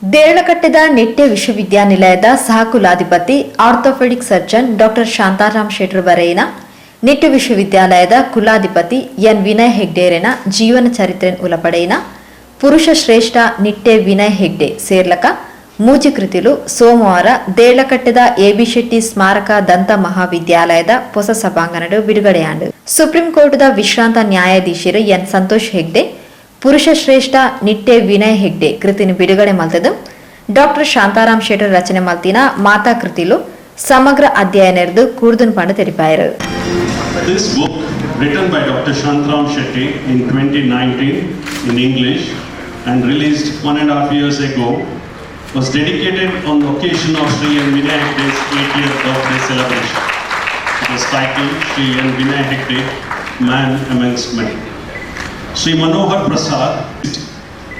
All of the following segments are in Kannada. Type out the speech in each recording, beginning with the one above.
ದೇರಳಕಟ್ಟೆದ ನಿಟ್ಟೆ ವಿಶ್ವವಿದ್ಯಾನಿಲಯದ ಸಹಕುಲಾಧಿಪತಿ ಆರ್ಥೋಪೆಡಿಕ್ ಸರ್ಜನ್ ಡಾಕ್ಟರ್ ಶಾಂತಾರಾಮ್ ಶೆಟ್ರು ಬರೆಯಿನ ನಿಟ್ಟೆ ವಿಶ್ವವಿದ್ಯಾಲಯದ ಕುಲಾಧಿಪತಿ ಎನ್ ವಿನಯ್ ಹೆಗ್ಡೇರೆನ ಜೀವನ ಚರಿತ್ರೆ ಉಲಪಡೆಯಿನ ಪುರುಷ ಶ್ರೇಷ್ಠ ನಿಟ್ಟೆ ವಿನಯ್ ಹೆಗ್ಡೆ ಸೇರ್ಲಕ ಮೂಜಿ ಕೃತಿಲು ಸೋಮವಾರ ದೇರಳಕಟ್ಟೆದ ಎಬಿ ಶೆಟ್ಟಿ ಸ್ಮಾರಕ ದಂತ ಮಹಾವಿದ್ಯಾಲಯದ ಹೊಸ ಸಭಾಂಗಣಡು ಬಿಡುಗಡೆಯಾಂಡು ಸುಪ್ರೀಂ ಕೋರ್ಟ್ದ ವಿಶ್ರಾಂತ ನ್ಯಾಯಾಧೀಶರು ಎನ್ ಸಂತೋಷ್ ಹೆಗ್ಡೆ ಪುರುಷ ಶ್ರೇಷ್ಠ ನಿಟ್ಟೆ ವಿನಯ್ ಹೆಗ್ಡೆ ಕೃತಿನ ಬಿಡುಗಡೆ ಮಲ್ತದು ಡಾಕ್ಟರ್ ಶಾಂತಾರಾಮ್ ಶೆಟ್ರು ರಚನೆ ಮಲ್ತಿನ ಮಾತಾ ಕೃತಿಲು ಸಮಗ್ರ ಅಧ್ಯಯನ ಇರ್ದು ಕೂರ್ದುನ್ ಪಂಡ ತೆರಿಪಾಯರು. This book, written by Dr. Shantaram Shetty in 2019 in English and released 1.5 years ago, was dedicated on the occasion of Sri N. Vinay Hegde's 80th birthday celebration. It was titled Sri N. Vinay Hegde, Man Amongst Men. Sri Manohar Prasad,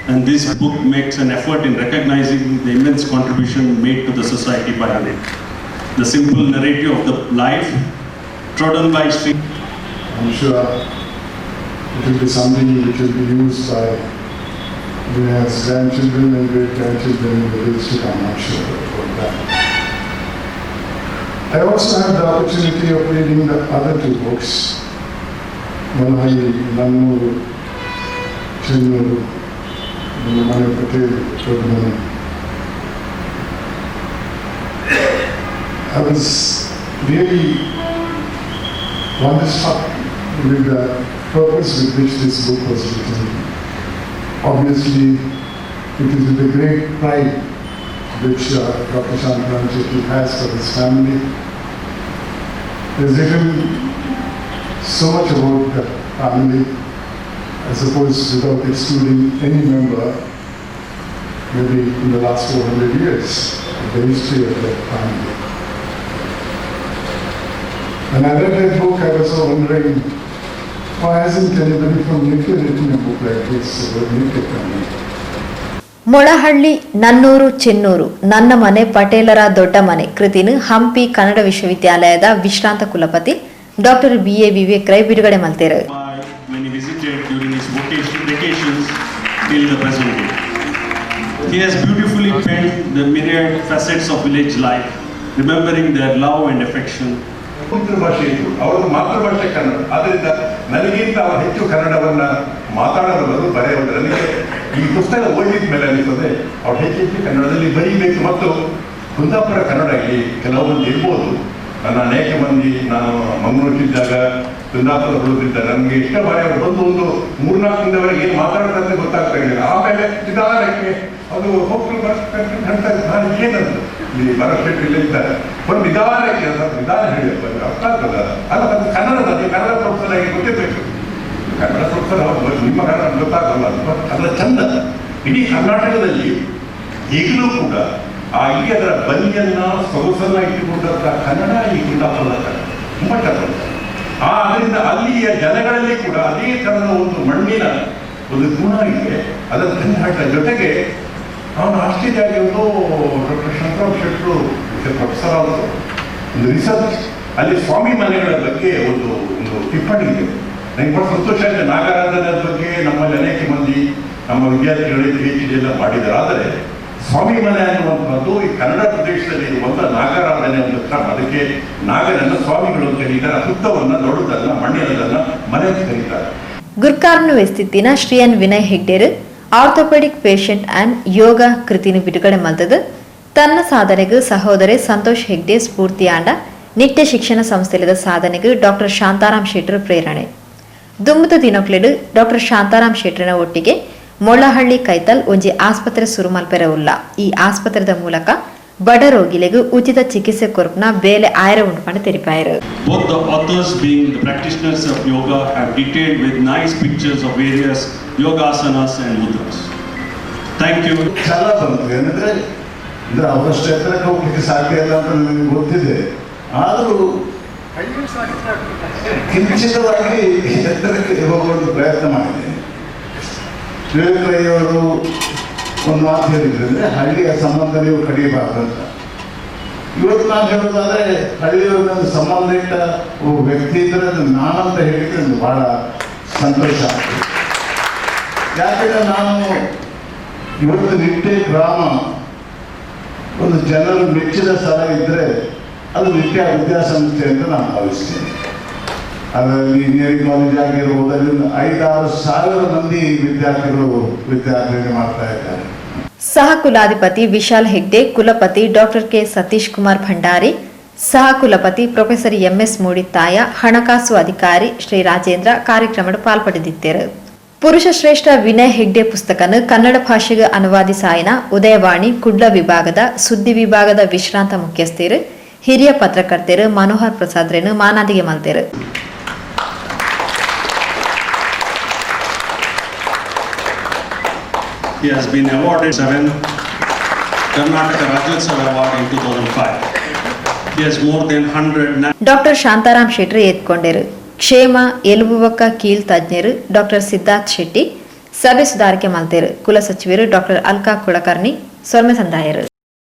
and this book makes an effort in recognizing the immense contribution made to the society by him. The simple narrative of the life trodden by Sri. I'm sure it will be something which will be used by Vinay's grandchildren and great-grandchildren in the days to come. I'm sure about that. I also had the opportunity of reading the other two books, Manhai, Nannuru, Chennuru, Manu Patel, Pradmani. I was really wonderstruck with the purpose with which this book was written. Obviously, it is with a great pride which Dr. Shantaram Shetty has for his family. He has written so much about the family, I suppose without excluding any member, maybe in the last 400 years, of the history of that family. When I read that book, I was wondering, why hasn't anybody from Nikkei written a book like this about Nikkei family? Molahalli ನನ್ನೂರು Chennur ನನ್ನ ಮನೆ ಪಟೇಲರ ದೊಡ್ಡ ಮನೆ ಕೃತಿನು ಹಂಪಿ ಕನ್ನಡ ವಿಶ್ವವಿದ್ಯಾಲಯದ ವಿಶ್ರಾಂತ ಕುಲಪತಿ ಡಾಕ್ಟರ್ BA ವಿವೇಕ್ ರೈ ಬಿಡುಗಡೆ ಮಲ್ತೇರು. When he visited during his vacations till the present day. He has beautifully penned the myriad facets of village life, remembering their love and affection. ಮಾತೃಭಾಷೆ ಇದು, ಅವರದ್ದು ಮಾತೃಭಾಷೆ ಕನ್ನಡ. ಆದ್ದರಿಂದ ನನಗಿಂತ ಅವರು ಹೆಚ್ಚು ಕನ್ನಡವನ್ನು ಮಾತಾಡಬಲ್ಲರು, ಬರೆಯಬಲ್ಲರು. ನನಗೆ ಈ ಪುಸ್ತಕ ಓದಿದ ಮೇಲೆ ಅನಿಸ್ತದೆ ಅವ್ರು ಹೆಚ್ಚು ಕನ್ನಡದಲ್ಲಿ ಬರೀಬೇಕು. ಮತ್ತು ಕುಂದಾಪುರ ಕನ್ನಡ ಇಲ್ಲಿ ಕೆಲವೊಂದು ಇರ್ಬೋದು. ನನ್ನ ಅನೇಕ ಮಂದಿ, ನಾನು ಮಂಗಳೂರಿದ್ದಾಗ ಕುಂದಾಪುರ ಹುಡುಗಿದ್ದ ನನಗೆ ಇಷ್ಟ ಬಾರಿ ಅವರು ಬಂದು ಒಂದು 3-4 ದಿನದವರೆಗೆ ಏನು ಮಾತಾಡ್ತಾರೆ ಗೊತ್ತಾಗ್ತಾ ಇರಲಿಲ್ಲ. ಆಮೇಲೆ ನಿಧಾನಕ್ಕೆ ಅದು ಹೋಗ್ಲು ನಾನು ಏನಂತ ಇಲ್ಲಿ ಬರಪೇಟೆ ಇಲ್ಲ ಇದ್ದಾರೆ ಒಂದು ನಿಧಾನಕ್ಕೆ ನಿಧಾನ ಹೇಳಿಯಪ್ಪ ಅರ್ಥ ಆಗ್ತದ ಅಲ್ಲ. ಅದು ಕನ್ನಡದಲ್ಲಿ ಕನ್ನಡ ಪ್ರೊಫೆಸರ್ ಗೊತ್ತಿರಬೇಕು. ಕನ್ನಡ ಪ್ರೊಫೆಸರ್ ನಿಮ್ಮ ಕನ್ನಡ ಗೊತ್ತಾಗಲ್ಲ, ಅದರ ಚಂದ. ಇಡೀ ಕರ್ನಾಟಕದಲ್ಲಿ ಈಗಲೂ ಕೂಡ ಆ ಈ ಅದರ ಬಲಿಯನ್ನ ಸೊಗಸನ್ನ ಇಟ್ಟುಕೊಂಡಂತ ಕನ್ನಡ ಈ ಕುಂದಾಪುರದ ಕನ್ನಡ ತುಂಬ ಚಂದ. ಅದರಿಂದ ಅಲ್ಲಿಯ ಜನಗಳಲ್ಲಿ ಕೂಡ ಅದೇ ಥರದ ಒಂದು ಮಣ್ಣಿನ ಒಂದು ಗುಣ ಇದೆ. ಅದರ ತಂದಾಟ ಜೊತೆಗೆ ಅವನು ಆಶ್ಚರ್ಯವಾಗಿ ಡಾಕ್ಟರ್ ಶಾಂತಾರಾಮ್ ಶೆಟ್ರು ಪ್ರೊಫೆಸರ್ ಅವರು ಒಂದು ರಿಸರ್ಚ್ ಅಲ್ಲಿ ಸ್ವಾಮಿ ಮನೆಗಳ ಬಗ್ಗೆ ಒಂದು ಟಿಪ್ಪಣಿ ಇದೆ. ನನಗೆ ಬಹಳ ಸಂತೋಷ ಆಗಿದೆ. ನಾಗರಾಧನ ಬಗ್ಗೆ ನಮ್ಮಲ್ಲಿ ಅನೇಕ ಮಂದಿ ನಮ್ಮ ವಿದ್ಯಾರ್ಥಿಗಳಿಗೆ PhD ಎಲ್ಲ ಮಾಡಿದ್ದಾರೆ. ಆದರೆ ಸ್ವಾಮಿ ಮನೆ ಅನ್ನುವಂಥದ್ದು ಈ ಕನ್ನಡ ಪ್ರದೇಶದಲ್ಲಿ ಇರುವಂಥ ನಾಗರಾಧನೆ ಒಂದು ಕ್ರಮ. ಅದಕ್ಕೆ ನಾಗರನ್ನ ಸ್ವಾಮಿಗಳು ಅಂತ ಹೇಳಿದ್ದಾರೆ. ಹುತ್ತವನ್ನು ದೊಡ್ಡದನ್ನ ಮಣ್ಣಿನದನ್ನ ಮನೆ ಅಂತ ಕರೀತಾರೆ. ಗುರ್ಕಾರ್ನು ಸ್ಥಿತಿನ ಶ್ರೀ ಎನ್ ವಿನಯ್ ಹೆಗ್ಡೇರು ಆರ್ಥೋಪೆಡಿಕ್ ಪೇಷಂಟ್ ಅಂಡ್ ಯೋಗ ಕೃತಿನ ಬಿಡುಗಡೆ ಮಲ್ತದು ತನ್ನ ಸಾಧನೆಗೂ ಸಹೋದರಿ ಸಂತೋಷ್ ಹೆಗ್ಡೆ ಸ್ಫೂರ್ತಿಯಾಂಡ ನಿಟ್ಟೆ ಶಿಕ್ಷಣ ಸಂಸ್ಥೆಯ ಸಾಧನೆಗೂ ಡಾಕ್ಟರ್ ಶಾಂತಾರಾಮ್ ಶೆಟ್ರು ಪ್ರೇರಣೆ. ದುಮ್ಮದ ದಿನಕ್ಲೆಡು ಡಾಕ್ಟರ್ ಶಾಂತಾರಾಮ್ ಶೆಟ್ರಿನ ಒಟ್ಟಿಗೆ ಮೊಳಹಳ್ಳಿ ಕೈತಲ್ ಒಂಜಿ ಆಸ್ಪತ್ರೆ ಸುರು ಮಲ್ಪೆರೆ ಉಲ್ಲ. ಈ ಆಸ್ಪತ್ರೆದ ಮೂಲಕ ಬಡ ರೋಗಿಲೆಗೂ ಉಚಿತ ಚಿಕಿತ್ಸೆ ಕೊರಪನ ಬೇಲೆ ಆಯ್ರ ಉಂಟು ತೆರಿಪಾಯರು. Both the authors, being the practitioners of yoga, have detailed with nice pictures of various yoga asanas and mudras. Thank you. ಚಾಲ ಬಂತು ಏನಂದ್ರೆ ಅವರಷ್ಟು ಎತ್ತರಕ್ಕೆ ಹೋಗ್ಲಿಕ್ಕೆ ಸಾಧ್ಯ ಇಲ್ಲ ಅಂತ ನನಗೆ ಗೊತ್ತಿದೆ. ಆದರೂ ಕಿಂಚಿತವಾಗಿ ಎತ್ತರಕ್ಕೆ ಹೋಗುವಂಥ ಪ್ರಯತ್ನ ಮಾಡಿದೆ. ವಿವೇಕ್ ರೈ ಅವರು ಒಂದು ಮಾತು ಹೇಳಿದ್ರು, ಅಂದರೆ ಹಳ್ಳಿಯ ಸಂಬಂಧ ನೀವು ಕಡಿಯಬಾರ್ದು ಅಂತ. ಇವತ್ತು ನಾನು ಹೇಳೋದಾದರೆ ಹಳ್ಳಿಯವ್ರದ್ದು ಸಂಬಂಧ ಇಟ್ಟ ಒಬ್ಬ ವ್ಯಕ್ತಿ ಇದ್ದರೆ ಅದು ನಾನಂತ ಹೇಳಿದ್ರೆ ಒಂದು ಭಾಳ ಸಂತೋಷ ಆಗ್ತದೆ. ಯಾಕೆಂದರೆ ನಾನು ಇವತ್ತು ನಿಟ್ಟೆ ಗ್ರಾಮ ಒಂದು ಜನರು ಮೆಚ್ಚಿದ ಸ್ಥಳ ಇದ್ದರೆ ಅದು ನಿಟ್ಟೆ ವಿದ್ಯಾಸಂಸ್ಥೆ ಅಂತ ನಾನು ಭಾವಿಸ್ತೇನೆ. ಅದರಲ್ಲಿ ಇಂಜಿನಿಯರಿಂಗ್ ಕಾಲೇಜ್ ಆಗಿರ್ಬೋದು, ಅಲ್ಲಿ 5-6 ಸಾವಿರ ಮಂದಿ ವಿದ್ಯಾರ್ಥಿಗಳು ವಿದ್ಯಾರ್ಥಿಗಳು ಮಾಡ್ತಾ ಇದ್ದಾರೆ. ಸಹ ಕುಲಾಧಿಪತಿ ವಿಶಾಲ್ ಹೆಗ್ಡೆ, ಕುಲಪತಿ ಡಾಕ್ಟರ್ ಕೆ ಸತೀಶ್ ಕುಮಾರ್ ಭಂಡಾರಿ, ಸಹ ಕುಲಪತಿ ಪ್ರೊಫೆಸರ್ MS ಮೂಡಿತ್ತಾಯ, ಹಣಕಾಸು ಅಧಿಕಾರಿ ಶ್ರೀ ರಾಜೇಂದ್ರ ಕಾರ್ಯಕ್ರಮದ ಪಾಲ್ಪಟ್ಟಿದ್ದರು. ಪುರುಷ ಶ್ರೇಷ್ಠ ವಿನಯ್ ಹೆಗ್ಡೆ ಪುಸ್ತಕನ ಕನ್ನಡ ಭಾಷೆಗೆ ಅನುವಾದಿಸಾಯಿನ ಉದಯವಾಣಿ ಕುಡ್ಲ ವಿಭಾಗದ ಸುದ್ದಿ ವಿಭಾಗದ ವಿಶ್ರಾಂತ ಮುಖ್ಯಸ್ಥರು ಹಿರಿಯ ಪತ್ರಕರ್ತರು ಮನೋಹರ್ ಪ್ರಸಾದ್ರನ್ನು ಮಾನಾದಿಗೆ ಮಲ್ತರು. He has been awarded 7 Karnataka Rajyotsava Award in 2005. He has more than 100 doctor Shantaram Shetty ಎತ್ಕೊಂಡರು. ಕ್ಷೇಮ ಎಲುಬುವಕ್ಕ ಕೀಲ್ ತಜ್ಞರು ಡಾಕ್ಟರ್ ಸಿದ್ಧಾರ್ಥ್ ಶೆಟ್ಟಿ, ಸಭೆ ಸುಧಾರಿಕೆ ಮಲ್ತೇರು. ಕುಲಸಚಿವರು ಡಾಕ್ಟರ್ ಅಲ್ಕಾ ಕುಲಕರ್ಣಿ ಸೊರ್ಮೆ ಸಂದಾಯರು.